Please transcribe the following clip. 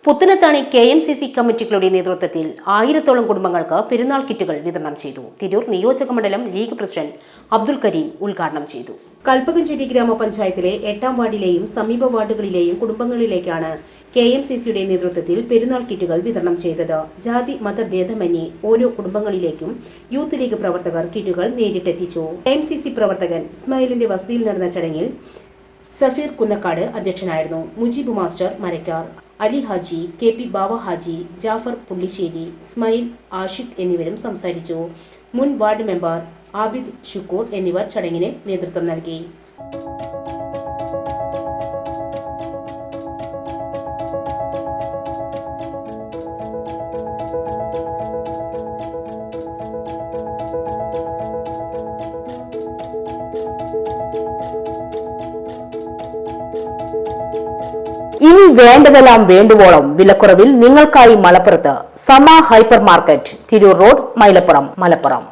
Puthanathani KMCC കമ്മിറ്റികളുടെ നേതൃത്വത്തിൽ 1000-ഓളം കുടുംബങ്ങൾക്ക് പെരുന്നാൾ കിറ്റുകൾ വിതരണം ചെയ്തു. തിരൂർ നിയോജക മണ്ഡലം ലീഗ് പ്രസിഡന്റ് അബ്ദുൽ കരീം ഉദ്ഘാടനം ചെയ്തു. കൽപ്പകഞ്ചേരി ഗ്രാമപഞ്ചായത്തിലെ 8-ാം വാർഡിലെയും സമീപ വാർഡുകളിലെയും കുടുംബങ്ങളിലേക്കാണ് KMCCയുടെ നേതൃത്വത്തിൽ പെരുന്നാൾ കിറ്റുകൾ വിതരണം ചെയ്തത്. ജാതി മതഭേദമന്യേ ഓരോ കുടുംബങ്ങളിലേക്കും യൂത്ത് ലീഗ് പ്രവർത്തകർ കിറ്റുകൾ നേരിട്ടെത്തിച്ചു. KMCC പ്രവർത്തകൻ ഇസ്മായിലിന്റെ വസതിയിൽ നടന്ന ചടങ്ങിൽ സഫീർ കുന്നക്കാട് അധ്യക്ഷനായിരുന്നു. മുജീബ് മാസ്റ്റർ മരക്കാർ, അലി ഹാജി, KP ബാവ ഹാജി, ജാഫർ പുള്ളിശ്ശേരി, ഇസ്മായിൽ ആഷിഖ് എന്നിവരും സംസാരിച്ചു. മുൻ വാർഡ് മെമ്പർ ആബിദ് ഷുക്കൂർ എന്നിവർ ചടങ്ങിന് നേതൃത്വം നൽകി. ഇനി വേണ്ടതെല്ലാം വേണ്ടുവോളം വിലക്കുറവിൽ നിങ്ങൾക്കായി മലപ്പുറത്ത് സമ hyper market, Tirur road, Mylapuram, Malappuram.